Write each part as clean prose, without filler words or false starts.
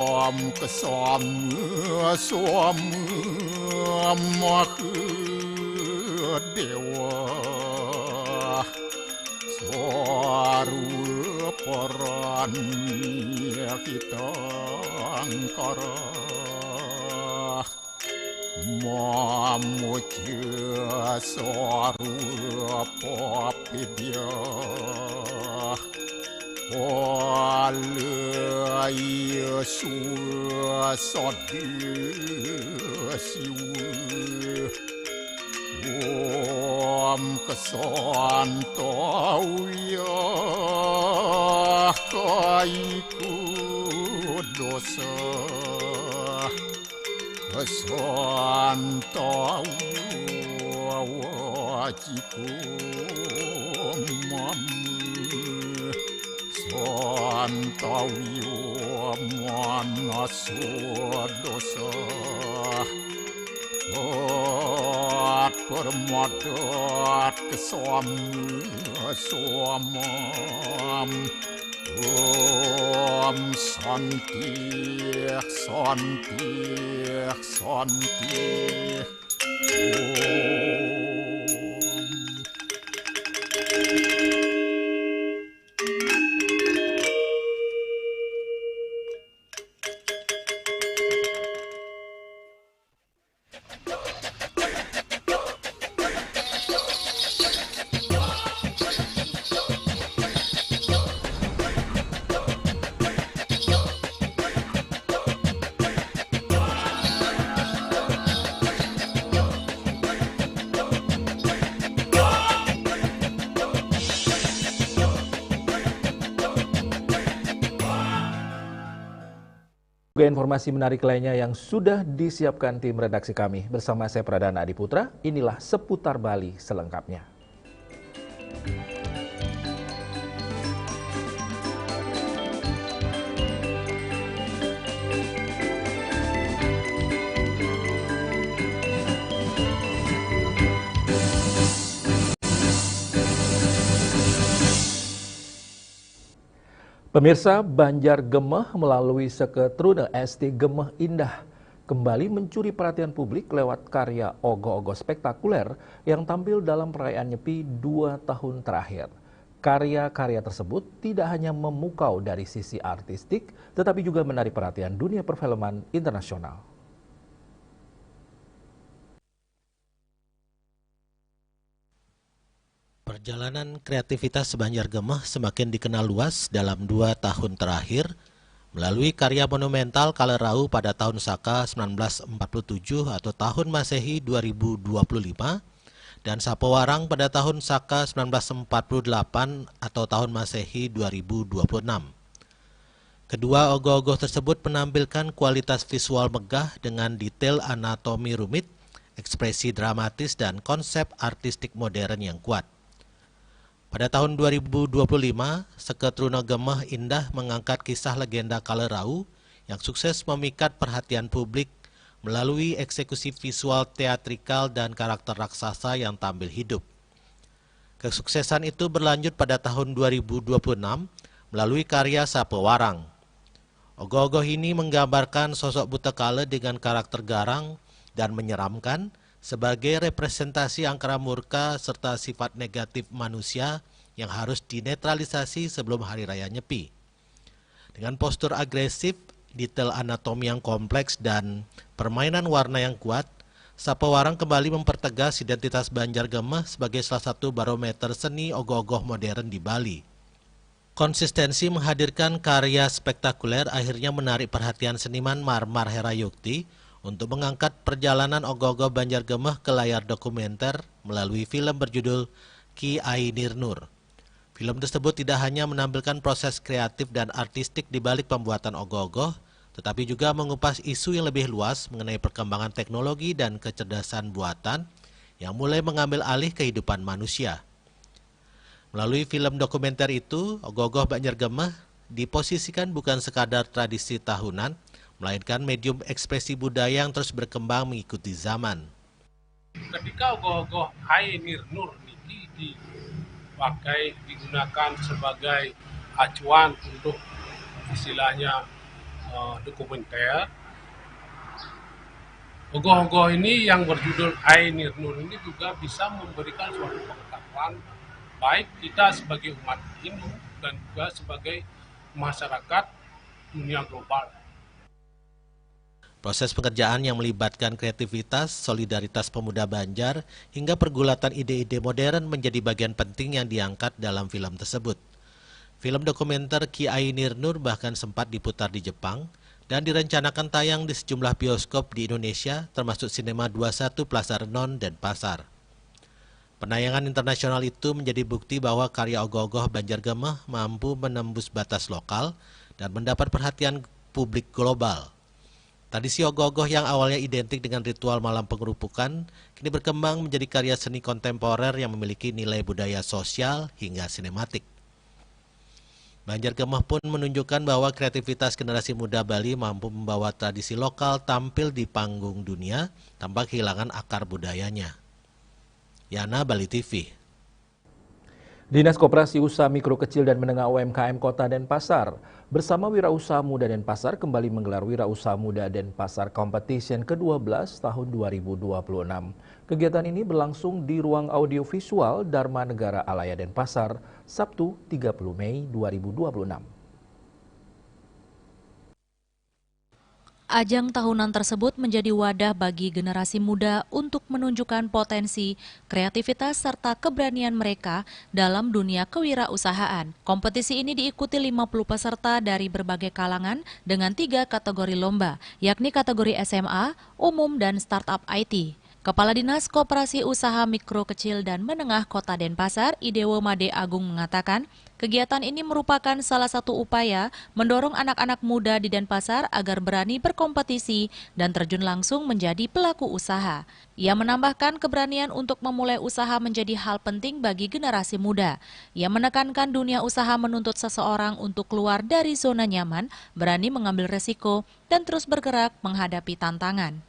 Om kesom som dewa swaru paran kita angkara mamuja swaru papidya Walaya suasadiya siwa Om kesantauya kaiku dosa Kesantauya wajiku mamu Santawiyo manasodosa At permadat kesam somam Om santi santi santi Juga informasi menarik lainnya yang sudah disiapkan tim redaksi kami. Bersama saya Pradana Adiputra, inilah Seputar Bali selengkapnya. Pemirsa, Banjar Gemeh melalui Seketrune SD Gemeh Indah kembali mencuri perhatian publik lewat karya ogoh-ogoh spektakuler yang tampil dalam perayaan Nyepi 2 tahun terakhir. Karya-karya tersebut tidak hanya memukau dari sisi artistik, tetapi juga menarik perhatian dunia perfilman internasional. Perjalanan kreativitas Banjar Gemeh semakin dikenal luas dalam 2 tahun terakhir melalui karya monumental Kalerau pada tahun Saka 1947 atau tahun Masehi 2025 dan Sapowarang pada tahun Saka 1948 atau tahun Masehi 2026. Kedua ogoh-ogoh tersebut menampilkan kualitas visual megah dengan detail anatomi rumit, ekspresi dramatis dan konsep artistik modern yang kuat. Pada tahun 2025, Seketrune Gemeh Indah mengangkat kisah legenda Kalerau yang sukses memikat perhatian publik melalui eksekusi visual teatrikal dan karakter raksasa yang tampil hidup. Kesuksesan itu berlanjut pada tahun 2026 melalui karya Sapowarang. Ogoh-ogoh ini menggambarkan sosok buta kala dengan karakter garang dan menyeramkan, sebagai representasi angkara murka serta sifat negatif manusia yang harus dinetralisasi sebelum Hari Raya Nyepi. Dengan postur agresif, detail anatomi yang kompleks, dan permainan warna yang kuat, Sapowarang kembali mempertegas identitas Banjar Gemeh sebagai salah satu barometer seni ogoh-ogoh modern di Bali. Konsistensi menghadirkan karya spektakuler akhirnya menarik perhatian seniman Marmar Herayukti untuk mengangkat perjalanan ogoh-ogoh Banjar Gemeh ke layar dokumenter melalui film berjudul Ki Ainir Nur. Film tersebut tidak hanya menampilkan proses kreatif dan artistik di balik pembuatan ogoh-ogoh, tetapi juga mengupas isu yang lebih luas mengenai perkembangan teknologi dan kecerdasan buatan yang mulai mengambil alih kehidupan manusia. Melalui film dokumenter itu, ogoh-ogoh Banjar Gemeh diposisikan bukan sekadar tradisi tahunan, melainkan medium ekspresi budaya yang terus berkembang mengikuti zaman. Ketika ogoh-ogoh Ainir Nur niki digunakan sebagai acuan untuk istilahnya dokumenter. Ogoh-ogoh ini yang berjudul Hai Nirnur ini juga bisa memberikan suatu pengetahuan baik kita sebagai umat Hindu dan juga sebagai masyarakat dunia global. Proses pengerjaan yang melibatkan kreativitas, solidaritas pemuda Banjar, hingga pergulatan ide-ide modern menjadi bagian penting yang diangkat dalam film tersebut. Film dokumenter Ki Ai Nirnur bahkan sempat diputar di Jepang dan direncanakan tayang di sejumlah bioskop di Indonesia, termasuk Sinema 21 Plaza Renon dan Pasar. Penayangan internasional itu menjadi bukti bahwa karya ogoh-ogoh Banjargemeh mampu menembus batas lokal dan mendapat perhatian publik global. Tradisi ogoh-ogoh yang awalnya identik dengan ritual malam pengerupukan, kini berkembang menjadi karya seni kontemporer yang memiliki nilai budaya sosial hingga sinematik. Banjargemeh pun menunjukkan bahwa kreativitas generasi muda Bali mampu membawa tradisi lokal tampil di panggung dunia tanpa kehilangan akar budayanya. Yana, Bali TV. Dinas Koperasi Usaha Mikro Kecil dan Menengah UMKM Kota Denpasar bersama Wirausaha Muda Denpasar kembali menggelar Wirausaha Muda Denpasar Competition ke-12 tahun 2026. Kegiatan ini berlangsung di ruang audiovisual Dharma Negara Alaya Denpasar, Sabtu 30 Mei 2026. Ajang tahunan tersebut menjadi wadah bagi generasi muda untuk menunjukkan potensi, kreativitas, serta keberanian mereka dalam dunia kewirausahaan. Kompetisi ini diikuti 50 peserta dari berbagai kalangan dengan 3 kategori lomba, yakni kategori SMA, umum, dan startup IT. Kepala Dinas Koperasi Usaha Mikro Kecil dan Menengah Kota Denpasar, Idewo Made Agung mengatakan, kegiatan ini merupakan salah satu upaya mendorong anak-anak muda di Denpasar agar berani berkompetisi dan terjun langsung menjadi pelaku usaha. Ia menambahkan keberanian untuk memulai usaha menjadi hal penting bagi generasi muda. Ia menekankan dunia usaha menuntut seseorang untuk keluar dari zona nyaman, berani mengambil resiko, dan terus bergerak menghadapi tantangan.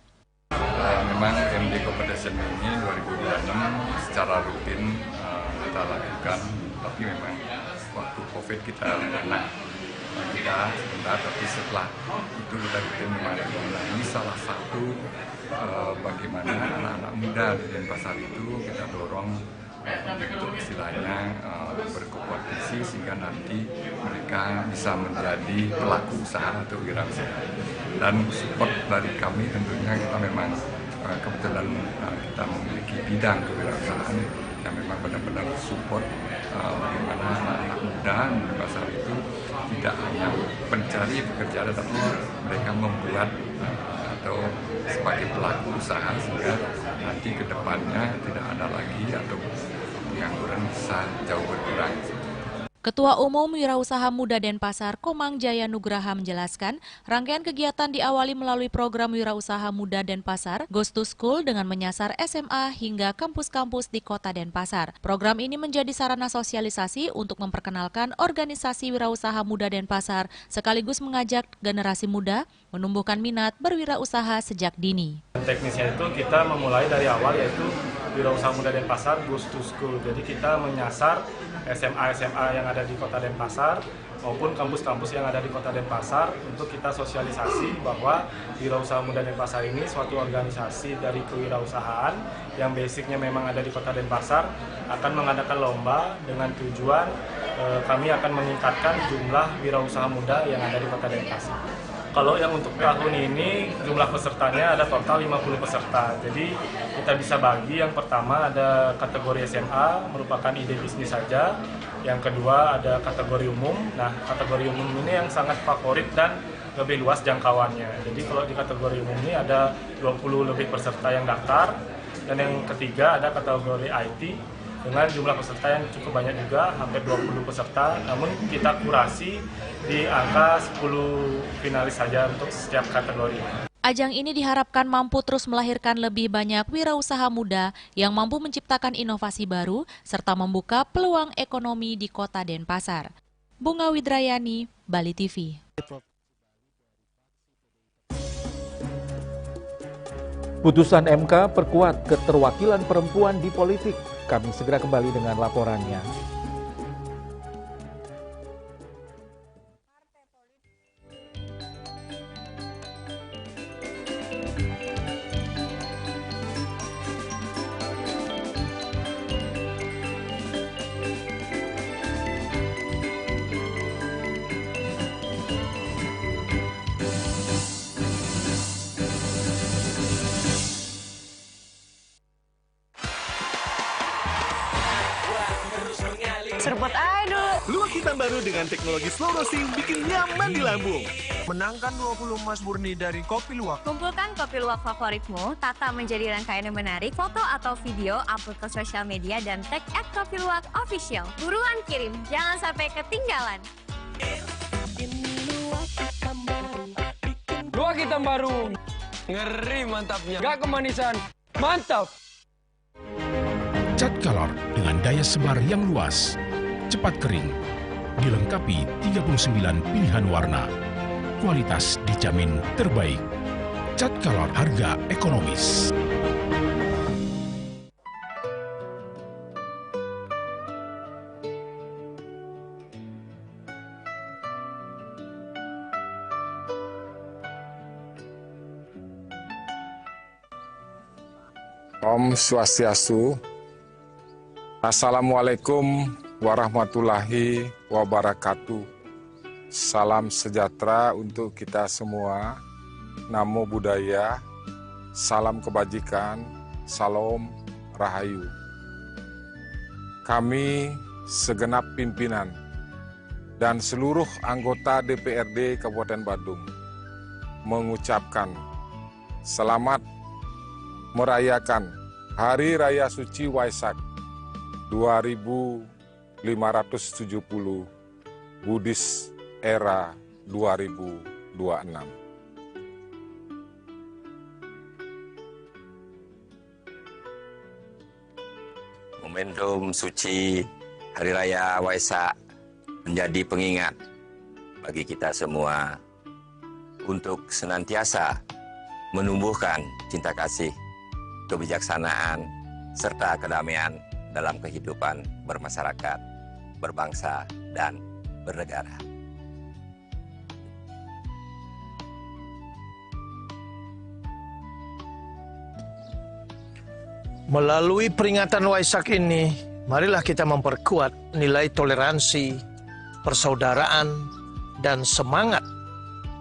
Memang MD Competition ini 2026 secara rutin kita lakukan, tapi memang waktu COVID kita sebentar, tapi setelah itu kita bikin memang. Nah, ini salah satu bagaimana anak-anak muda di Denpasar itu kita dorong untuk istilahnya berkompetisi sehingga nanti mereka bisa menjadi pelaku usaha atau wirausaha. Dan support dari kami tentunya kita memang kebetulan kita memiliki bidang kewirausahaan yang memang benar-benar support bagaimana anak-anak muda di pasar itu tidak hanya mencari pekerjaan, tapi mereka membuat atau sebagai pelaku usaha sehingga nanti ke depannya tidak ada lagi atau pengangguran bisa jauh berkurang. Ketua Umum Wirausaha Muda Denpasar, Komang Jaya Nugraha menjelaskan, rangkaian kegiatan diawali melalui program Wirausaha Muda Denpasar, Goes to School dengan menyasar SMA hingga kampus-kampus di Kota Denpasar. Program ini menjadi sarana sosialisasi untuk memperkenalkan organisasi Wirausaha Muda Denpasar, sekaligus mengajak generasi muda menumbuhkan minat berwirausaha sejak dini. Teknisnya itu kita memulai dari awal yaitu Wirausaha Muda Denpasar Goes to School. Jadi kita menyasar SMA yang ada di Kota Denpasar maupun kampus-kampus yang ada di Kota Denpasar untuk kita sosialisasi bahwa Wirausaha Muda Denpasar ini suatu organisasi dari kewirausahaan yang basicnya memang ada di Kota Denpasar, akan mengadakan lomba dengan tujuan kami akan meningkatkan jumlah wirausaha muda yang ada di Kota Denpasar. Kalau yang untuk tahun ini jumlah pesertanya ada total 50 peserta. Jadi kita bisa bagi, yang pertama ada kategori SMA merupakan ide bisnis saja. Yang kedua ada kategori umum. Nah, kategori umum ini yang sangat favorit dan lebih luas jangkauannya. Jadi kalau di kategori umum ini ada 20 lebih peserta yang daftar. Dan yang ketiga ada kategori IT dengan jumlah peserta yang cukup banyak juga, hampir 20 peserta. Namun kita kurasi di angka 10 finalis saja untuk setiap kategori. Ajang ini diharapkan mampu terus melahirkan lebih banyak wirausaha muda yang mampu menciptakan inovasi baru serta membuka peluang ekonomi di Kota Denpasar. Bunga Widrayani, Bali TV. Putusan MK perkuat keterwakilan perempuan di politik. Kami segera kembali dengan laporannya. baru dengan teknologi slow roasting bikin nyaman di lambung. Menangkan 20 emas murni dari Kopi Luwak. Kumpulkan kopi luwak favoritmu, tata menjadi rangkaian yang menarik, foto atau video, upload ke sosial media, dan tag @kopiluwakofficial. Buruan kirim, jangan sampai ketinggalan. Luwak hitam baru. Ngeri mantapnya. Gak kemanisan. Mantap. Cat color dengan daya sebar yang luas, cepat kering, dilengkapi 39 pilihan warna. Kualitas dijamin terbaik. Cat color harga ekonomis. Om Swastiastu. Assalamualaikum warahmatullahi wabarakatuh. Salam sejahtera untuk kita semua. Namo Buddhaya, salam kebajikan, salam rahayu. Kami segenap pimpinan dan seluruh anggota DPRD Kabupaten Badung mengucapkan selamat merayakan Hari Raya Suci Waisak 2570 Buddhis era 2026. Momentum suci Hari Raya Waisak menjadi pengingat bagi kita semua untuk senantiasa menumbuhkan cinta kasih, kebijaksanaan, serta kedamaian dalam kehidupan bermasyarakat, berbangsa, dan bernegara. Melalui peringatan Waisak ini, marilah kita memperkuat nilai toleransi, persaudaraan, dan semangat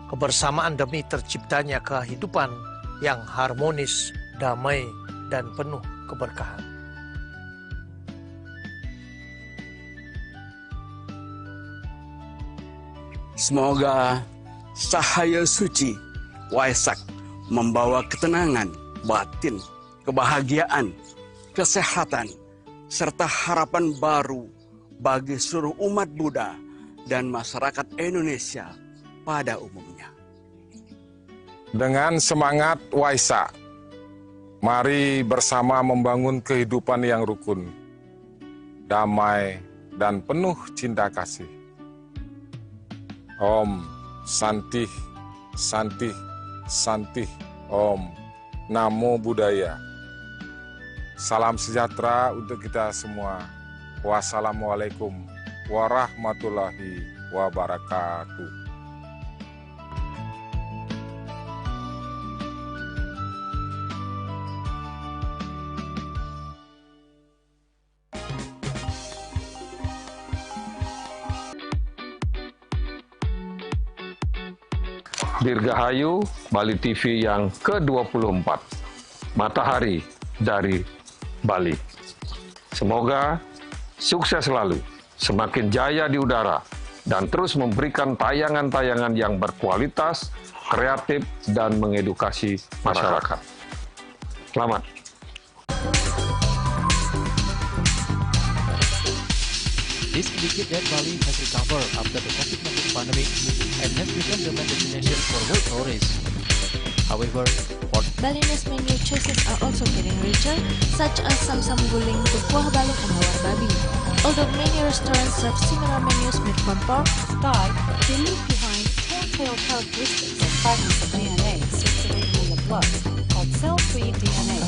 kebersamaan demi terciptanya kehidupan yang harmonis, damai, dan penuh keberkahan. Semoga cahaya suci Waisak membawa ketenangan batin, kebahagiaan, kesehatan, serta harapan baru bagi seluruh umat Buddha dan masyarakat Indonesia pada umumnya. Dengan semangat Waisak, mari bersama membangun kehidupan yang rukun, damai, dan penuh cinta kasih. Om Santih, Santih, Santih, Om Namo Buddhaya. Salam sejahtera untuk kita semua. Wassalamualaikum warahmatullahi wabarakatuh. Dirgahayu Bali TV yang ke-24, Matahari dari Bali. Semoga sukses selalu, semakin jaya di udara, dan terus memberikan tayangan-tayangan yang berkualitas, kreatif, dan mengedukasi masyarakat. Selamat. This indicate that Bali has recovered after the COVID-19 pandemic and has become the main destination for world tourists. However, Balinese menu choices are also getting richer, such as Samsam Guling, Tukuah Balung, and Hawar Babi. Although many restaurants serve similar menus made from pork, Sky, they leave behind telltale characteristics of fragments of DNA circulating in the blood, called cell-free DNA.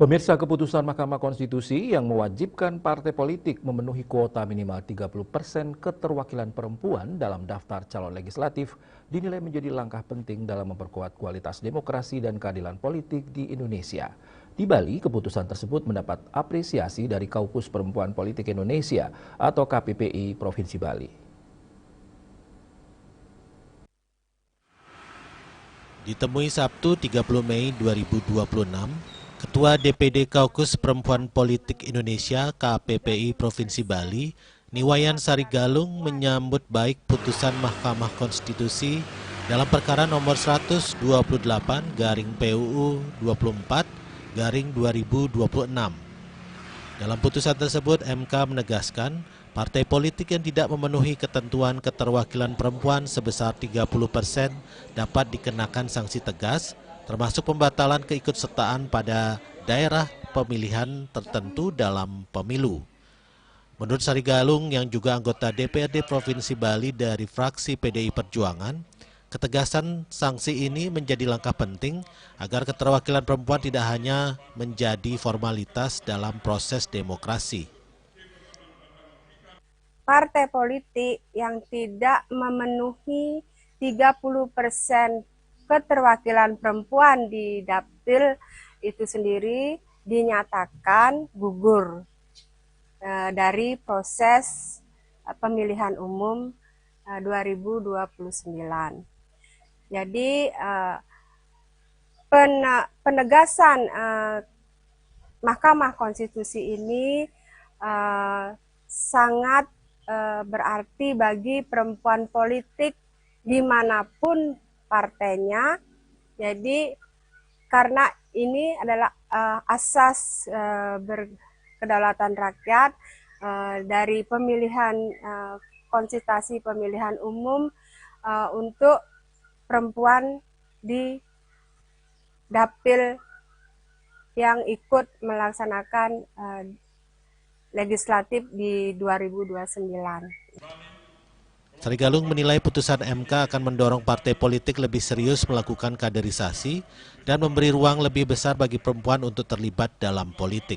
Pemirsa, keputusan Mahkamah Konstitusi yang mewajibkan partai politik memenuhi kuota minimal 30% keterwakilan perempuan dalam daftar calon legislatif dinilai menjadi langkah penting dalam memperkuat kualitas demokrasi dan keadilan politik di Indonesia. Di Bali, keputusan tersebut mendapat apresiasi dari Kaukus Perempuan Politik Indonesia atau KPPI Provinsi Bali. Ditemui Sabtu 30 Mei 2026, Ketua DPD Kaukus Perempuan Politik Indonesia KPPI Provinsi Bali, Niwayan Sarigalung menyambut baik putusan Mahkamah Konstitusi dalam perkara nomor 128/PUU 24/2026. Dalam putusan tersebut, MK menegaskan partai politik yang tidak memenuhi ketentuan keterwakilan perempuan sebesar 30% dapat dikenakan sanksi tegas, termasuk pembatalan keikutsertaan pada daerah pemilihan tertentu dalam pemilu. Menurut Sarigalung yang juga anggota DPRD Provinsi Bali dari fraksi PDI Perjuangan, ketegasan sanksi ini menjadi langkah penting agar keterwakilan perempuan tidak hanya menjadi formalitas dalam proses demokrasi. Partai politik yang tidak memenuhi 30% keterwakilan perempuan di Dapil itu sendiri dinyatakan gugur dari proses pemilihan umum 2029. Jadi penegasan Mahkamah Konstitusi ini sangat berarti bagi perempuan politik dimanapun partainya. Jadi karena ini adalah asas berkedaulatan rakyat dari pemilihan konsultasi pemilihan umum untuk perempuan di dapil yang ikut melaksanakan legislatif di 2029. Sarigalung menilai putusan MK akan mendorong partai politik lebih serius melakukan kaderisasi dan memberi ruang lebih besar bagi perempuan untuk terlibat dalam politik.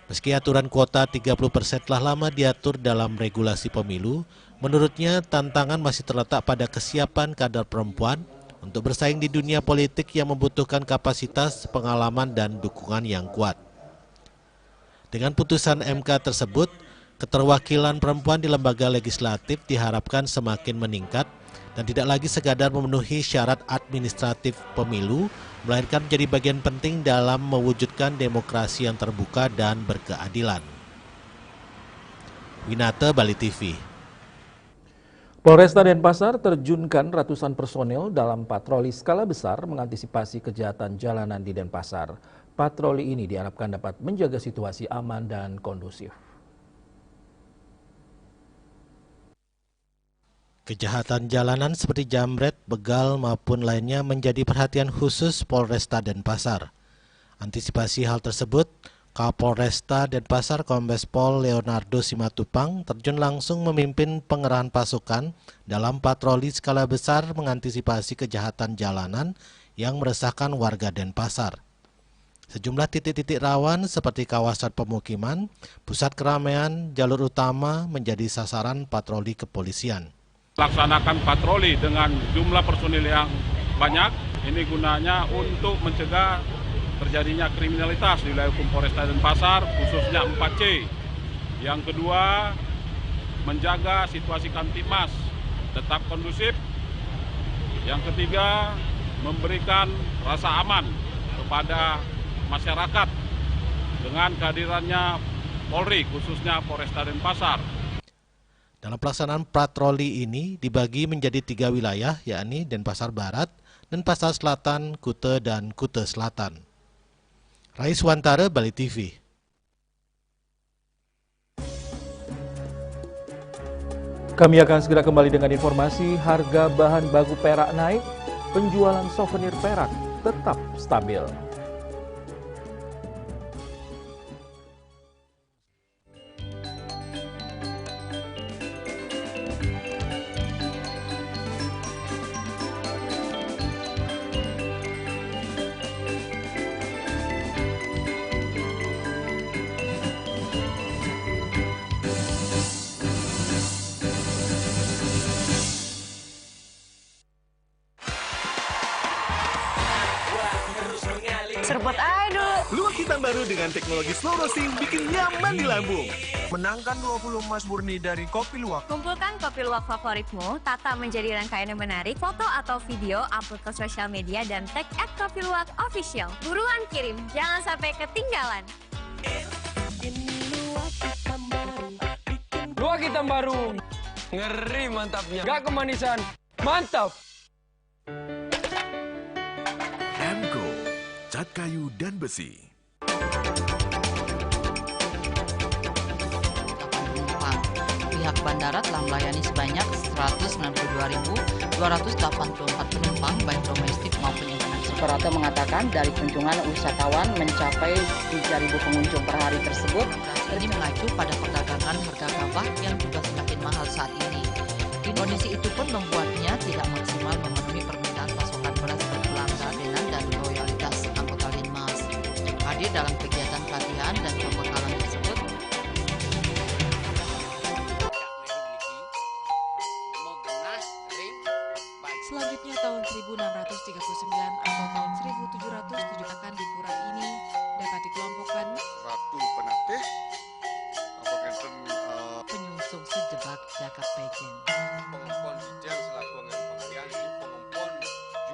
Meski aturan kuota 30% telah lama diatur dalam regulasi pemilu, menurutnya tantangan masih terletak pada kesiapan kader perempuan untuk bersaing di dunia politik yang membutuhkan kapasitas, pengalaman, dan dukungan yang kuat. Dengan putusan MK tersebut, keterwakilan perempuan di lembaga legislatif diharapkan semakin meningkat dan tidak lagi sekadar memenuhi syarat administratif pemilu, melainkan menjadi bagian penting dalam mewujudkan demokrasi yang terbuka dan berkeadilan. Winata, Bali TV. Polresta Denpasar terjunkan ratusan personel dalam patroli skala besar mengantisipasi kejahatan jalanan di Denpasar. Patroli ini diharapkan dapat menjaga situasi aman dan kondusif. Kejahatan jalanan seperti jambret, begal maupun lainnya menjadi perhatian khusus Polresta Denpasar. Antisipasi hal tersebut, Kapolresta Denpasar Kombes Pol Leonardo Simatupang terjun langsung memimpin pengerahan pasukan dalam patroli skala besar mengantisipasi kejahatan jalanan yang meresahkan warga Denpasar. Sejumlah titik-titik rawan seperti kawasan pemukiman, pusat keramaian, jalur utama menjadi sasaran patroli kepolisian. Laksanakan patroli dengan jumlah personil yang banyak, ini gunanya untuk mencegah terjadinya kriminalitas di wilayah hukum Polresta Denpasar, khususnya 4C. Yang kedua, menjaga situasi Kamtibmas tetap kondusif. Yang ketiga, memberikan rasa aman kepada masyarakat dengan kehadirannya Polri, khususnya Polresta Denpasar. Dalam pelaksanaan patroli ini dibagi menjadi 3 wilayah, yakni Denpasar Barat, Denpasar Selatan, Kute, dan Kute Selatan. Rais Wantara, Bali TV. Kami akan segera kembali dengan informasi harga bahan baku perak naik, penjualan souvenir perak tetap stabil. Serpet aja dulu. Luwak hitam baru dengan teknologi slow roasting bikin nyaman di lambung. Menangkan 20 emas murni dari Kopi Luwak. Kumpulkan kopi luwak favoritmu, tata menjadi rangkaian yang menarik, foto atau video, upload ke sosial media, dan tag @kopiluwak_official. Buruan kirim, jangan sampai ketinggalan. Luwak hitam baru. Ngeri mantapnya. Gak kemanisan. Mantap. Emco, cat kayu dan besi. Pihak bandara telah melayani sebanyak 192.284 penumpang baik domestik maupun internasional. Operator mengatakan dari kunjungan wisatawan mencapai 3.000 pengunjung per hari tersebut. Ini mengacu pada perdagangan harga gabah yang juga semakin mahal saat ini. Kondisi itu pun membuatnya tidak maksimal memenuhi permintaan pasokan beras ke pelanggan dan loyalitas anggota Linmas. Hadir dalam kegiatan pelatihan dan pembekalan tersebut, selanjutnya tahun 1639 atau tahun 1707 akan dikurai ini dapat dikelompokkan Ratu Penatih, penyungsung sejebak Jakab Pejen, pengempon Dijen selaku pengalian ini pengempon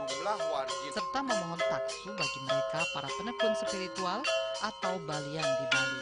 jumlah wargi, serta memohon taksu bagi mereka para penekun spiritual atau balian di Bali.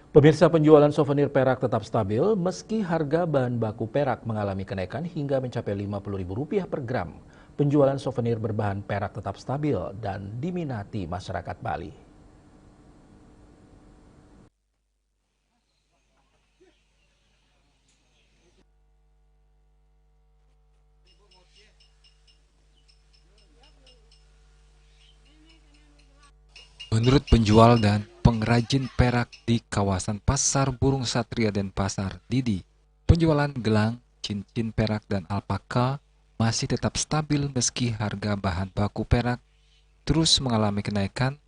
Pemirsa, penjualan souvenir perak tetap stabil meski harga bahan baku perak mengalami kenaikan hingga mencapai Rp50.000 per gram. Penjualan souvenir berbahan perak tetap stabil dan diminati masyarakat Bali. Menurut penjual dan pengrajin perak di kawasan Pasar Burung Satria Denpasar, Didi, penjualan gelang, cincin perak dan alpaka masih tetap stabil meski harga bahan baku perak terus mengalami kenaikan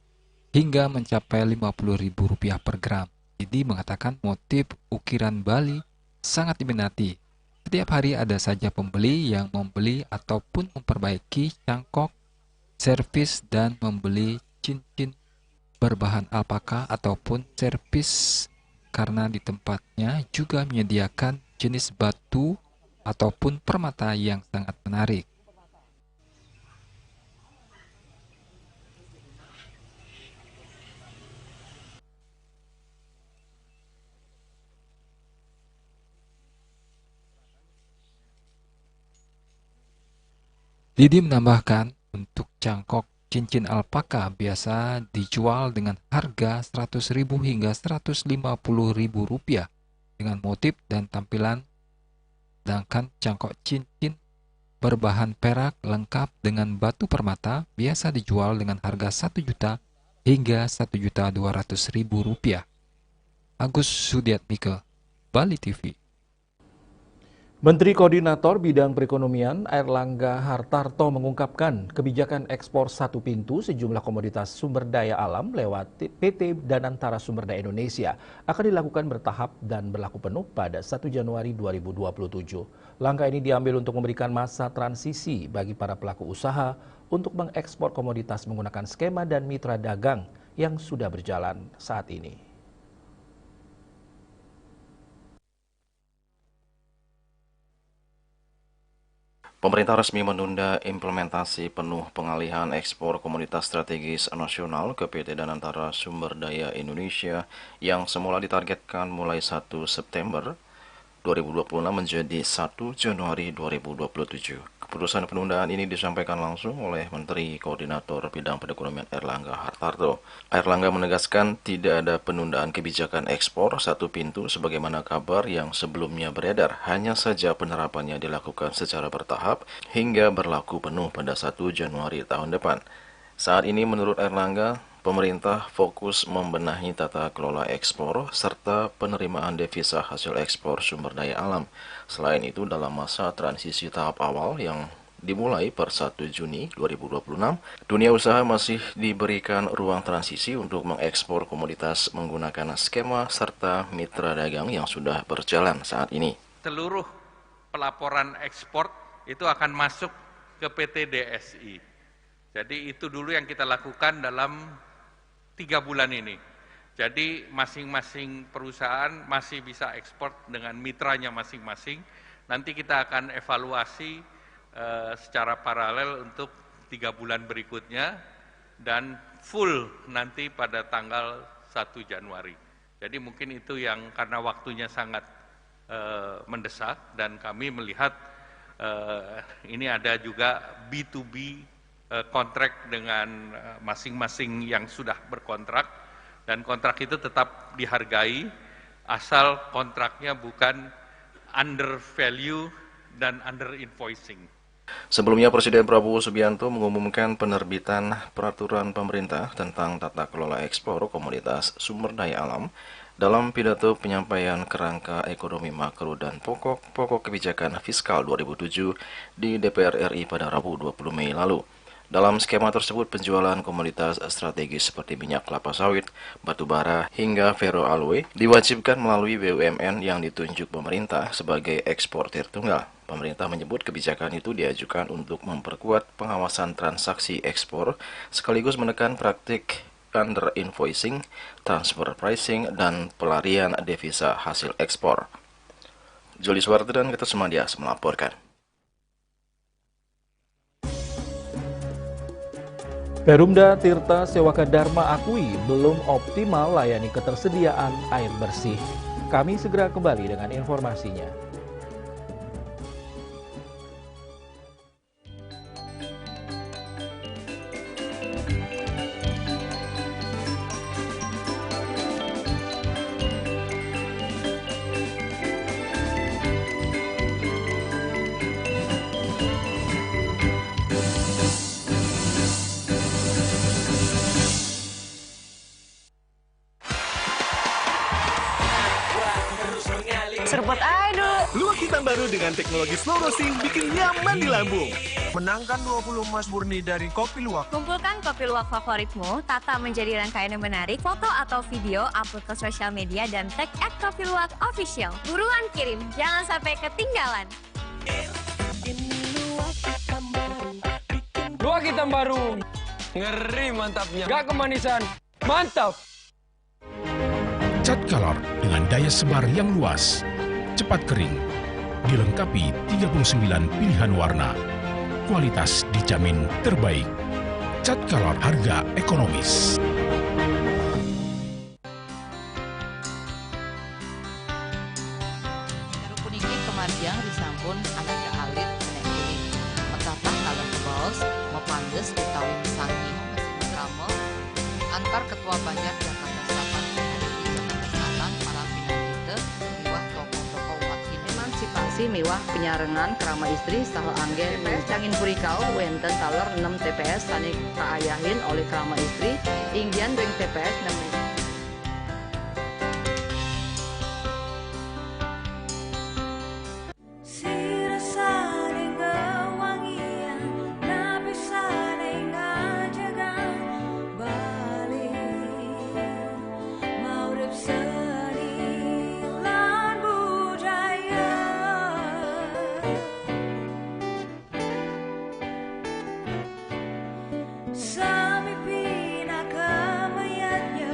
hingga mencapai Rp50.000 per gram. Didi mengatakan motif ukiran Bali sangat diminati. Setiap hari ada saja pembeli yang membeli ataupun memperbaiki cangkok, servis dan membeli cincin berbahan alpaka ataupun servis karena di tempatnya juga menyediakan jenis batu ataupun permata yang sangat menarik. Didi menambahkan untuk cangkok cincin alpaka biasa dijual dengan harga Rp100.000 hingga Rp150.000 dengan motif dan tampilan, sedangkan cangkok cincin berbahan perak lengkap dengan batu permata biasa dijual dengan harga Rp1 juta hingga Rp1.200.000. Agus Sudiatmike, Bali TV. Menteri Koordinator Bidang Perekonomian Airlangga Hartarto mengungkapkan kebijakan ekspor satu pintu sejumlah komoditas sumber daya alam lewat PT Danantara Sumber Daya Indonesia akan dilakukan bertahap dan berlaku penuh pada 1 Januari 2027. Langkah ini diambil untuk memberikan masa transisi bagi para pelaku usaha untuk mengekspor komoditas menggunakan skema dan mitra dagang yang sudah berjalan saat ini. Pemerintah resmi menunda implementasi penuh pengalihan ekspor komoditas strategis nasional ke PT Danantara Sumber Daya Indonesia yang semula ditargetkan mulai 1 September 2026 menjadi 1 Januari 2027. Keputusan penundaan ini disampaikan langsung oleh Menteri Koordinator Bidang Perekonomian Airlangga Hartarto. Airlangga menegaskan tidak ada penundaan kebijakan ekspor satu pintu sebagaimana kabar yang sebelumnya beredar, hanya saja penerapannya dilakukan secara bertahap hingga berlaku penuh pada 1 Januari tahun depan. Saat ini menurut Airlangga, pemerintah fokus membenahi tata kelola ekspor serta penerimaan devisa hasil ekspor sumber daya alam. Selain itu, dalam masa transisi tahap awal yang dimulai per 1 Juni 2026, dunia usaha masih diberikan ruang transisi untuk mengekspor komoditas menggunakan skema serta mitra dagang yang sudah berjalan saat ini. Seluruh pelaporan ekspor itu akan masuk ke PT DSI. Jadi itu dulu yang kita lakukan dalam 3 bulan ini. Jadi masing-masing perusahaan masih bisa ekspor dengan mitranya masing-masing. Nanti kita akan evaluasi secara paralel untuk 3 bulan berikutnya dan full nanti pada tanggal 1 Januari. Jadi mungkin itu yang karena waktunya sangat mendesak dan kami melihat ini ada juga B2B kontrak dengan masing-masing yang sudah berkontrak dan kontrak itu tetap dihargai asal kontraknya bukan under value dan under invoicing. Sebelumnya Presiden Prabowo Subianto mengumumkan penerbitan peraturan pemerintah tentang tata kelola ekspor komoditas sumber daya alam dalam pidato penyampaian kerangka ekonomi makro dan pokok kebijakan fiskal 2007 di DPR RI pada Rabu 20 Mei lalu. Dalam skema tersebut, penjualan komoditas strategis seperti minyak kelapa sawit, batu bara, hingga ferroalloy diwajibkan melalui BUMN yang ditunjuk pemerintah sebagai eksportir tunggal. Pemerintah menyebut kebijakan itu diajukan untuk memperkuat pengawasan transaksi ekspor, sekaligus menekan praktik under invoicing, transfer pricing, dan pelarian devisa hasil ekspor. Juli Suwarto dan Ketua Semadias melaporkan. Perumda Tirta Sewaka Dharma akui belum optimal layani ketersediaan air bersih. Kami segera kembali dengan informasinya. Seruput aduh. Luwak hitam baru dengan teknologi slow roasting bikin nyaman di lambung. Menangkan 20 emas murni dari Kopi Luwak. Kumpulkan kopi luwak favoritmu, tata menjadi rangkaian yang menarik, foto atau video, upload ke sosial media, dan tag @kopiluwakofficial. Buruan kirim, jangan sampai ketinggalan. Luwak hitam baru. Ngeri mantapnya. Gak kemanisan. Mantap. Cat color dengan daya sebar yang luas, cepat kering, dilengkapi 39 pilihan warna. Kualitas dijamin terbaik. Cat color harga ekonomis. Puniki kemarjang disampun anak alit menek kuning. Metapah kalian kebaos, mepandes utawi misangi mesin drama antar Ketua Banjar Jakarta Selatan para pinangita miwah tokoh-tokoh umat Hindu. Emansipasi miwah penyarengan kerama istri saha anggen TPS Cangin Purikau wenten taler 6 TPS sanik kaayahin oleh kerama istri inggian beng TPS 6. Sami pina kamayatnya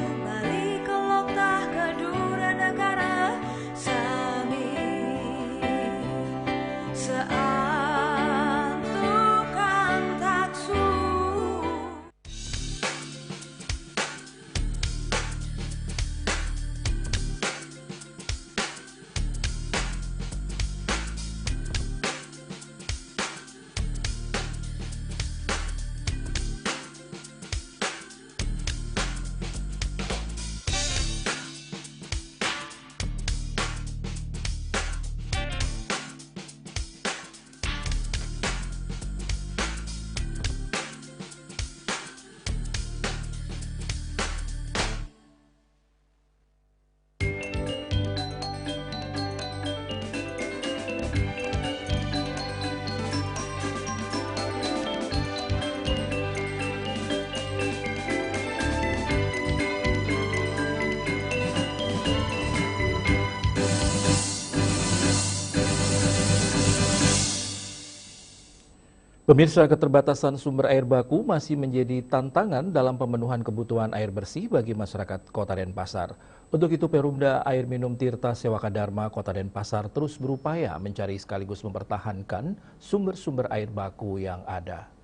Pemirsa, keterbatasan sumber air baku masih menjadi tantangan dalam pemenuhan kebutuhan air bersih bagi masyarakat Kota Denpasar. Untuk itu, Perumda Air Minum Tirta Sewaka Dharma Kota Denpasar terus berupaya mencari sekaligus mempertahankan sumber-sumber air baku yang ada.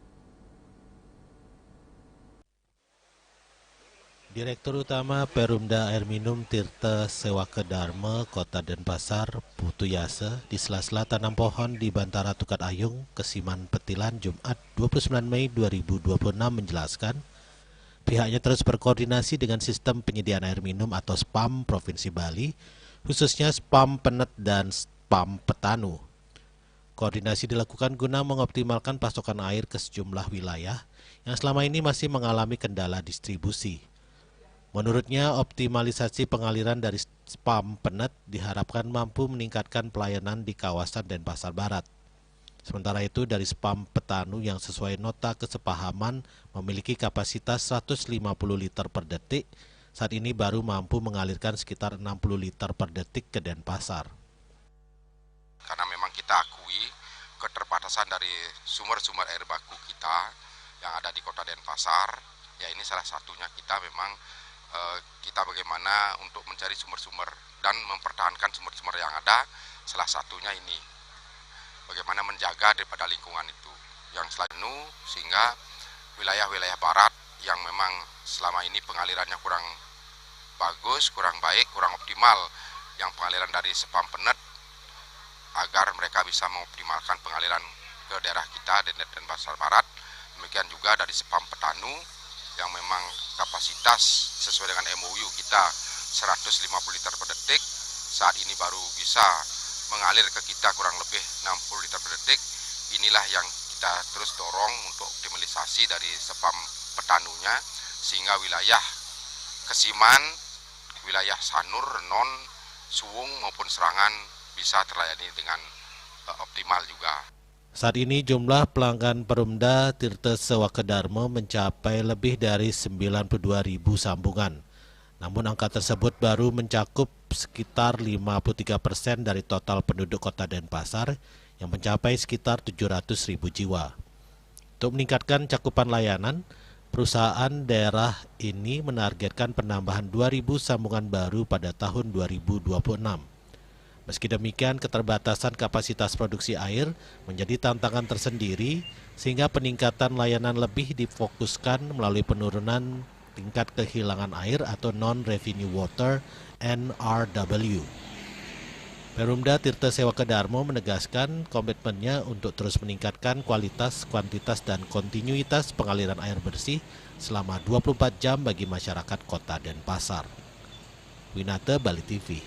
Direktur Utama Perumda Air Minum Tirta Sewaka Dharma Kota Denpasar, Putu Yase, di sela-sela tanam pohon di Bantara Tukat Ayung, Kesiman Petilan, Jumat 29 Mei 2026 menjelaskan, pihaknya terus berkoordinasi dengan Sistem Penyediaan Air Minum atau SPAM Provinsi Bali, khususnya SPAM Penet dan SPAM Petanu. Koordinasi dilakukan guna mengoptimalkan pasokan air ke sejumlah wilayah yang selama ini masih mengalami kendala distribusi. Menurutnya, optimalisasi pengaliran dari SPAM Penet diharapkan mampu meningkatkan pelayanan di kawasan Denpasar Barat. Sementara itu, dari SPAM Petanu yang sesuai nota kesepahaman memiliki kapasitas 150 liter per detik, saat ini baru mampu mengalirkan sekitar 60 liter per detik ke Denpasar. Karena memang kita akui keterbatasan dari sumber-sumber air baku kita yang ada di Kota Denpasar, ya ini salah satunya kita memang kita bagaimana untuk mencari sumber-sumber dan mempertahankan sumber-sumber yang ada, salah satunya ini bagaimana menjaga daripada lingkungan itu yang selalu, sehingga wilayah-wilayah barat yang memang selama ini pengalirannya kurang bagus, kurang baik, kurang optimal, yang pengaliran dari SPAM Penet, agar mereka bisa mengoptimalkan pengaliran ke daerah kita dan Denpasar Barat. Demikian juga dari SPAM Petanu yang memang kapasitas sesuai dengan MOU kita 150 liter per detik, saat ini baru bisa mengalir ke kita kurang lebih 60 liter per detik. Inilah yang kita terus dorong untuk optimalisasi dari SPAM Petanunya, sehingga wilayah Kesiman, wilayah Sanur, Renon, Suwung maupun Serangan bisa terlayani dengan optimal juga. Saat ini jumlah pelanggan Perumda Tirta Sewaka Dharma mencapai lebih dari 92.000 sambungan. Namun angka tersebut baru mencakup sekitar 53% dari total penduduk Kota Denpasar yang mencapai sekitar 700.000 jiwa. Untuk meningkatkan cakupan layanan, perusahaan daerah ini menargetkan penambahan 2.000 sambungan baru pada tahun 2026. Meski demikian, keterbatasan kapasitas produksi air menjadi tantangan tersendiri, sehingga peningkatan layanan lebih difokuskan melalui penurunan tingkat kehilangan air atau non-revenue water (NRW). Perumda Tirta Sewaka Dharma menegaskan komitmennya untuk terus meningkatkan kualitas, kuantitas, dan kontinuitas pengaliran air bersih selama 24 jam bagi masyarakat Kota Denpasar. Winata, Bali TV.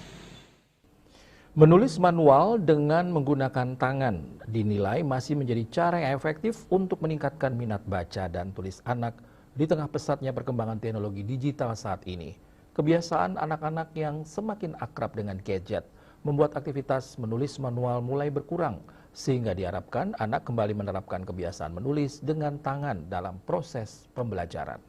Menulis manual dengan menggunakan tangan dinilai masih menjadi cara yang efektif untuk meningkatkan minat baca dan tulis anak di tengah pesatnya perkembangan teknologi digital saat ini. Kebiasaan anak-anak yang semakin akrab dengan gadget membuat aktivitas menulis manual mulai berkurang, sehingga diharapkan anak kembali menerapkan kebiasaan menulis dengan tangan dalam proses pembelajaran.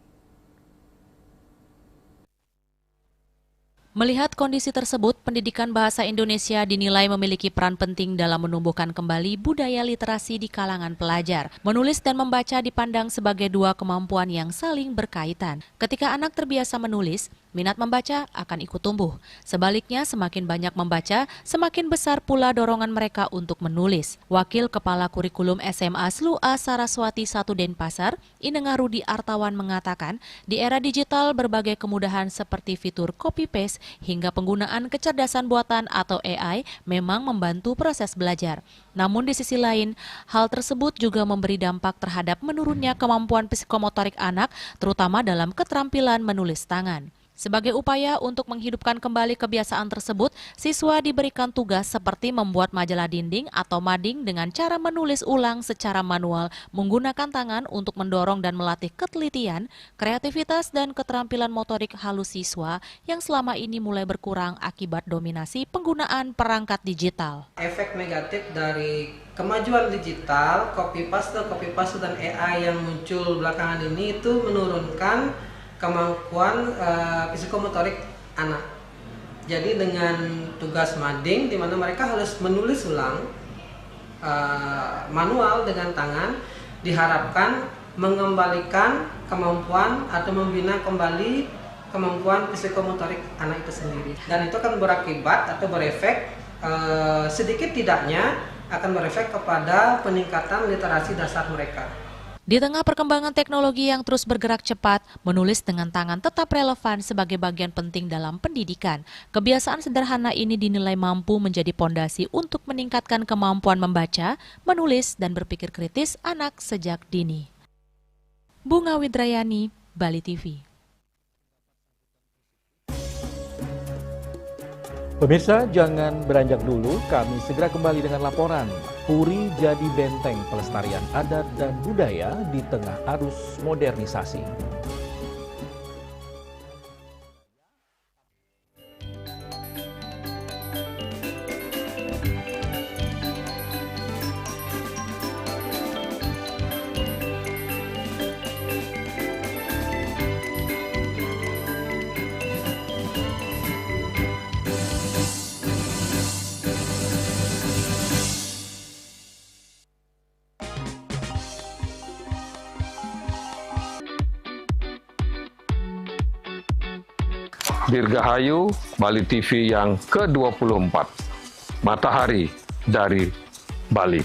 Melihat kondisi tersebut, pendidikan bahasa Indonesia dinilai memiliki peran penting dalam menumbuhkan kembali budaya literasi di kalangan pelajar. Menulis dan membaca dipandang sebagai dua kemampuan yang saling berkaitan. Ketika anak terbiasa menulis, minat membaca akan ikut tumbuh. Sebaliknya, semakin banyak membaca, semakin besar pula dorongan mereka untuk menulis. Wakil Kepala Kurikulum SMA SLUA Saraswati 1 Denpasar, Inenga Rudi Artawan mengatakan, di era digital berbagai kemudahan seperti fitur copy-paste hingga penggunaan kecerdasan buatan atau AI memang membantu proses belajar. Namun di sisi lain, hal tersebut juga memberi dampak terhadap menurunnya kemampuan psikomotorik anak, terutama dalam keterampilan menulis tangan. Sebagai upaya untuk menghidupkan kembali kebiasaan tersebut, siswa diberikan tugas seperti membuat majalah dinding atau mading dengan cara menulis ulang secara manual menggunakan tangan untuk mendorong dan melatih ketelitian, kreativitas, dan keterampilan motorik halus siswa yang selama ini mulai berkurang akibat dominasi penggunaan perangkat digital. Efek negatif dari kemajuan digital, copy paste dan AI yang muncul belakangan ini itu menurunkan kemampuan psikomotorik anak. Jadi dengan tugas mading di mana mereka harus menulis ulang manual dengan tangan, diharapkan mengembalikan kemampuan atau membina kembali kemampuan psikomotorik anak itu sendiri. Dan itu akan berakibat atau berefek sedikit tidaknya akan berefek kepada peningkatan literasi dasar mereka. Di tengah perkembangan teknologi yang terus bergerak cepat, menulis dengan tangan tetap relevan sebagai bagian penting dalam pendidikan. Kebiasaan sederhana ini dinilai mampu menjadi pondasi untuk meningkatkan kemampuan membaca, menulis, dan berpikir kritis anak sejak dini. Bunga Widrayani, Bali TV. Pemirsa, jangan beranjak dulu, kami segera kembali dengan laporan. Puri jadi benteng pelestarian adat dan budaya di tengah arus modernisasi. Dirgahayu, Bali TV yang ke-24, Matahari dari Bali.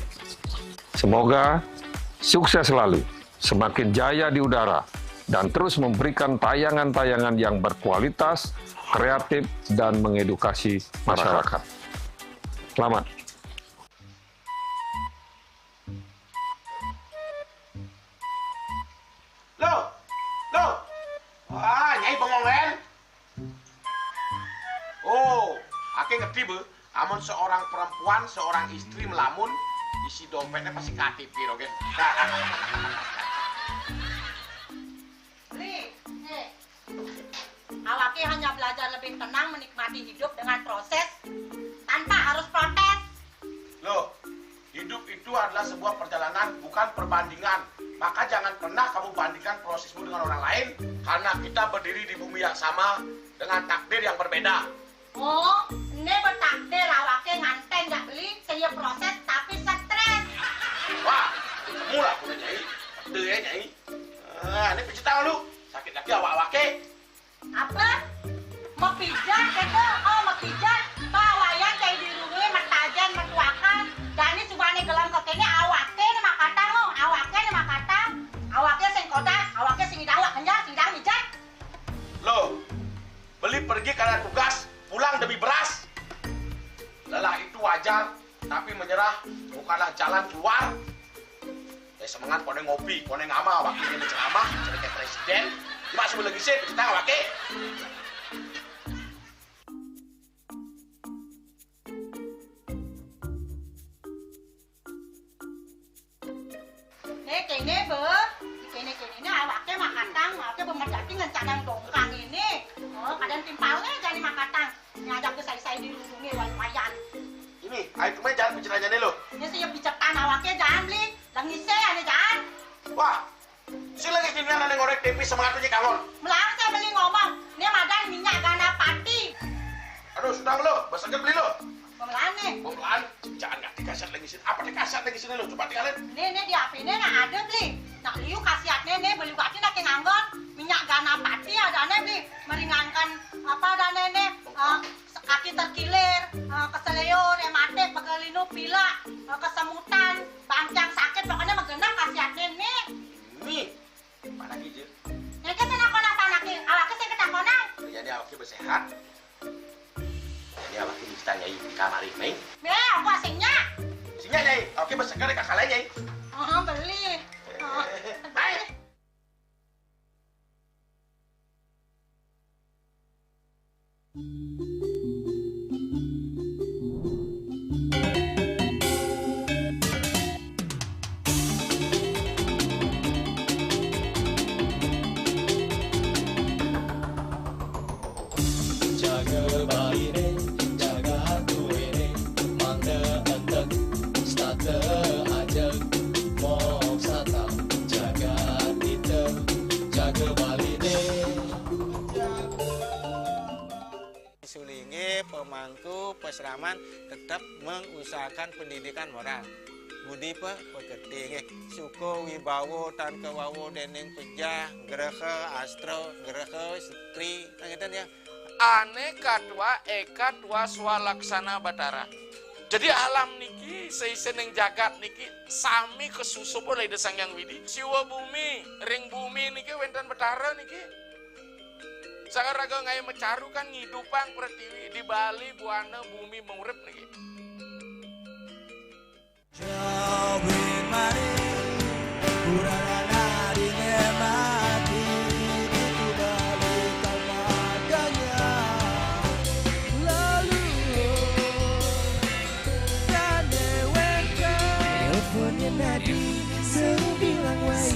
Semoga sukses selalu, semakin jaya di udara, dan terus memberikan tayangan-tayangan yang berkualitas, kreatif, dan mengedukasi masyarakat. Selamat. Nyai bengong len. Oh, ake ngerti be, amun seorang perempuan, seorang istri melamun, isi dompetnya pasti KTP, oke? Awake hanya belajar lebih tenang menikmati hidup dengan proses tanpa harus protes. Loh, hidup itu adalah sebuah perjalanan, bukan perbandingan. Maka jangan pernah kamu bandingkan prosesmu dengan orang lain, karena kita berdiri di bumi yang sama dengan takdir yang berbeda. Oh, ini bertakdir awake nganten gak beli, saya proses tapi stres. Wah, mulai aku Nyai, pede ya Nyai. Ini pijit tangan lu, sakit lagi awak-awake. Apa? Mau pijat gitu? Oh, mau pijat. Bawayan kayak dirungi, metajan, metuakan. Dan ini subane gelam kekene awake ini makata lo, awake ini makata. Awake sing kodak, awake sing idawak kenjang, sing dang mijat. Loh, beli pergi karena tugas, pulang demi beras. Lelah itu wajar, tapi menyerah bukanlah jalan keluar. Semangat kone ngopi, kone ngama, wakil ini ceramah, jadi kayak presiden. Cuma sebelum lagi sih, kita ngawake. Kene be, kene ini awake makatang, awake bemerdaki ngencadang dongkang ini. Oh, kadang timpalnya jadi makatang. Ngajak ke saya dirundungi wayan. Ini, ayo kemarin jangan bicaranya nih lo. Ini siap bicarkan awake jangan beli, lagi saya ane jangan. Wah, si lagi pimpinan ada ngorek TV semangatnya kangon. Melang saya beli ngomong, ini madan minyak gana pati. Aduh, sudah lo, besoknya beli lo. Pemelan nih. Pemelan, jangan nggak dikasih lagi sini. Apa dikasih lagi sini lo? Coba tinggalin. Ini di HP ini nak ada beli. Nak liu khasiatnya nih beli waktu nak nganggon minyak gana pati ada nih beli meringankan apa dan ini kaki terkilir, keseleyor, emate, pegelinu, pila, kesemutan, bangcang sakit pokoknya menggenang khasiatnya nih. Nih, mana gijil? Ini kan senang-senang panaki, awaknya saya ketak-konang. Jadi awaknya bersehat. Jadi awaknya bisa nyai di kamar ini. Aku asingnya. Asingnya nyai, awaknya bersegar di kakak nyai. Beli. Baik. Jaga Bali ne, jaga hatu ini, mangga entek, stata aja, mok sata, jaga kita, jaga Bali ne. Sulingi pemangku peseraman tetap mengusahakan pendidikan moral. budi pa pagkating suko wibawo tan kawawo deneng pejah geraha astro geraha stri nangeten ya ane kadua eka dua swalaksana batara. Jadi alam niki seiseneng jagat niki sami kesusup oleh desang yang widi siwa bumi ring bumi niki wenten batara niki sangat raga ngai mecaru kan ngidupang pertiwi di Bali buana bumi mengurip niki. Jawin mari kurang di mati itu balikan padanya lalu dan deweka teleponnya nadi seru bilang wai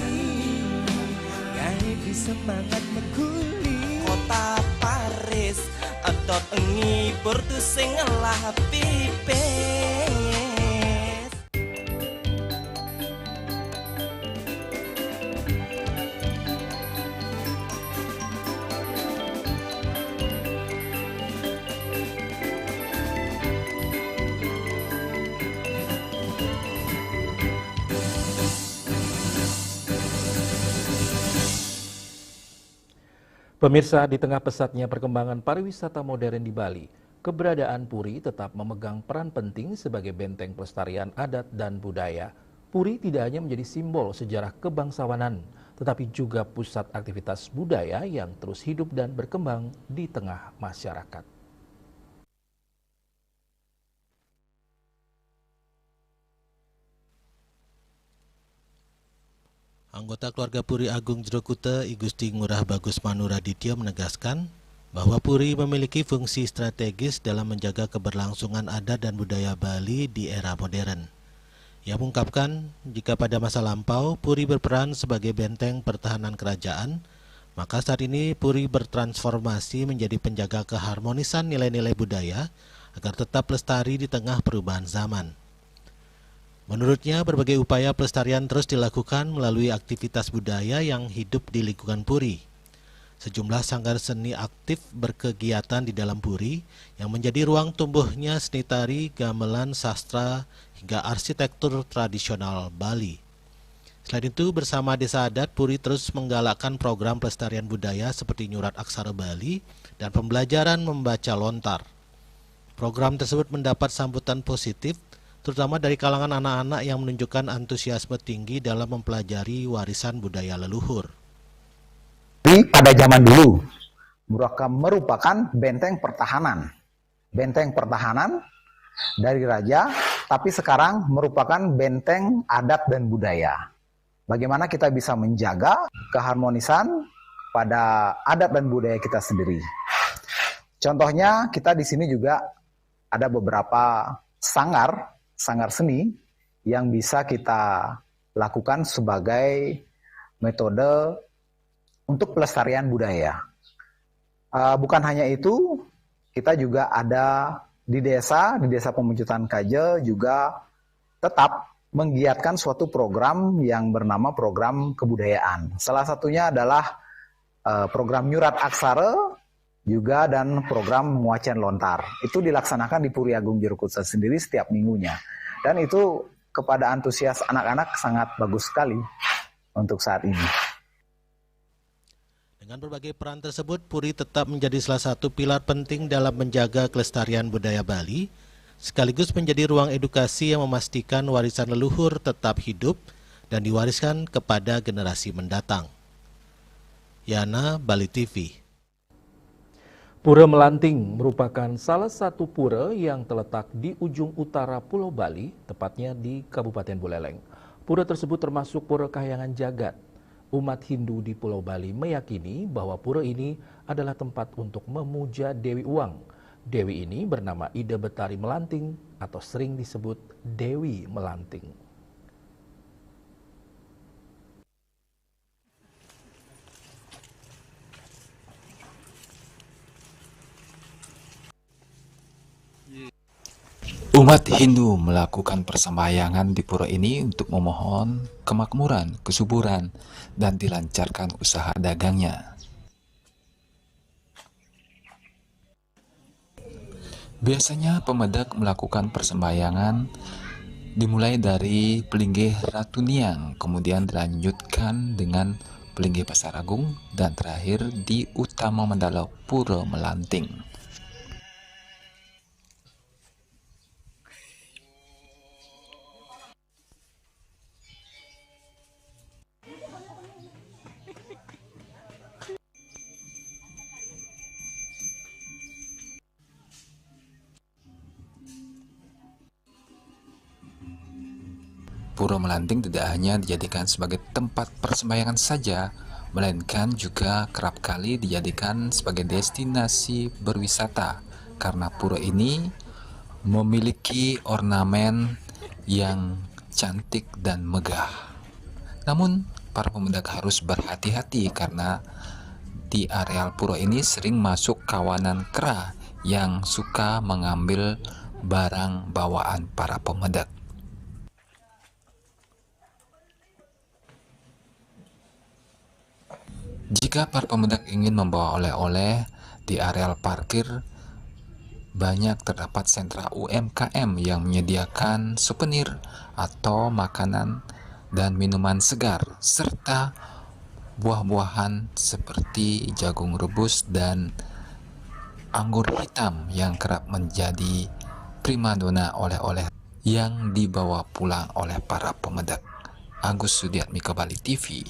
gaib semangat mengkuli kota Paris atot ngibur tu sing lah pipes. Pemirsa, di tengah pesatnya perkembangan pariwisata modern di Bali, keberadaan Puri tetap memegang peran penting sebagai benteng pelestarian adat dan budaya. Puri tidak hanya menjadi simbol sejarah kebangsawanan, tetapi juga pusat aktivitas budaya yang terus hidup dan berkembang di tengah masyarakat. Anggota keluarga Puri Agung Jero Kuta, I Gusti Ngurah Bagus Manuraditya menegaskan bahwa Puri memiliki fungsi strategis dalam menjaga keberlangsungan adat dan budaya Bali di era modern. Ia mengungkapkan, jika pada masa lampau Puri berperan sebagai benteng pertahanan kerajaan, maka saat ini Puri bertransformasi menjadi penjaga keharmonisan nilai-nilai budaya agar tetap lestari di tengah perubahan zaman. Menurutnya, berbagai upaya pelestarian terus dilakukan melalui aktivitas budaya yang hidup di lingkungan Puri. Sejumlah sanggar seni aktif berkegiatan di dalam Puri yang menjadi ruang tumbuhnya seni tari, gamelan, sastra, hingga arsitektur tradisional Bali. Selain itu, bersama Desa Adat, Puri terus menggalakkan program pelestarian budaya seperti Nyurat Aksara Bali dan pembelajaran membaca lontar. Program tersebut mendapat sambutan positif, terutama dari kalangan anak-anak yang menunjukkan antusiasme tinggi dalam mempelajari warisan budaya leluhur. Pada zaman dulu merupakan benteng pertahanan dari raja, tapi sekarang merupakan benteng adat dan budaya. Bagaimana kita bisa menjaga keharmonisan pada adat dan budaya kita sendiri. Contohnya kita di sini juga ada beberapa sanggar seni yang bisa kita lakukan sebagai metode untuk pelestarian budaya. Bukan hanya itu, kita juga ada di desa Pemuncutan Kaje juga tetap menggiatkan suatu program yang bernama program kebudayaan. Salah satunya adalah program Nyurat Aksara juga dan program Muacan Lontar. Itu dilaksanakan di Puri Agung Jero Kuta sendiri setiap minggunya. Dan itu kepada antusias anak-anak sangat bagus sekali untuk saat ini. Dengan berbagai peran tersebut, Puri tetap menjadi salah satu pilar penting dalam menjaga kelestarian budaya Bali, sekaligus menjadi ruang edukasi yang memastikan warisan leluhur tetap hidup dan diwariskan kepada generasi mendatang. Yana, Bali TV. Pura Melanting merupakan salah satu pura yang terletak di ujung utara Pulau Bali, tepatnya di Kabupaten Buleleng. Pura tersebut termasuk pura kahyangan jagat. Umat Hindu di Pulau Bali meyakini bahwa pura ini adalah tempat untuk memuja Dewi Uang. Dewi ini bernama Ida Betari Melanting atau sering disebut Dewi Melanting. Umat Hindu melakukan persembahyangan di pura ini untuk memohon kemakmuran, kesuburan, dan dilancarkan usaha dagangnya. Biasanya pemedak melakukan persembahyangan Dimulai dari Pelinggih Ratuniang, kemudian dilanjutkan dengan Pelinggih Pasar Agung, dan terakhir di Utama Mandala Pura Melanting. Pura Melanting tidak hanya dijadikan sebagai tempat persembahyangan saja, melainkan juga kerap kali dijadikan sebagai destinasi berwisata karena pura ini memiliki ornamen yang cantik dan megah. Namun, para pemudik harus berhati-hati karena di areal pura ini sering masuk kawanan kera yang suka mengambil barang bawaan para pemudik. Jika para pemudik ingin membawa oleh-oleh di areal parkir, banyak terdapat sentra UMKM yang menyediakan souvenir atau makanan dan minuman segar, serta buah-buahan seperti jagung rebus dan anggur hitam yang kerap menjadi primadona oleh-oleh yang dibawa pulang oleh para pemudik. Agus Sudiatmiko, Bali TV.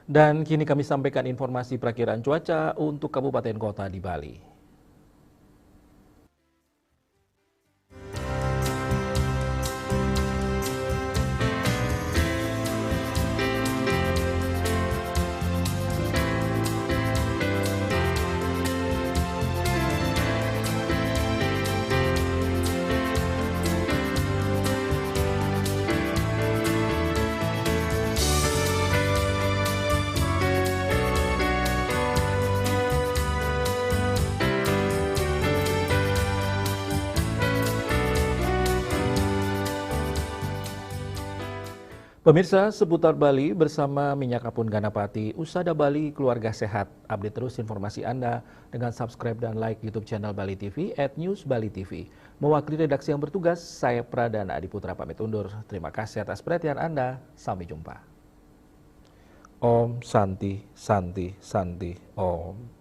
Dan kini kami sampaikan informasi perakiran cuaca untuk kabupaten kota di Bali. Pemirsa, seputar Bali bersama Minyak Kapur Ganapati, Usada Bali, keluarga sehat. Update terus informasi Anda dengan subscribe dan like YouTube channel Bali TV @newsbali.tv. Mewakili redaksi yang bertugas, saya Pradana Adiputra pamit undur. Terima kasih atas perhatian Anda. Sampai jumpa. Om Santi, Santi, Santi, Om.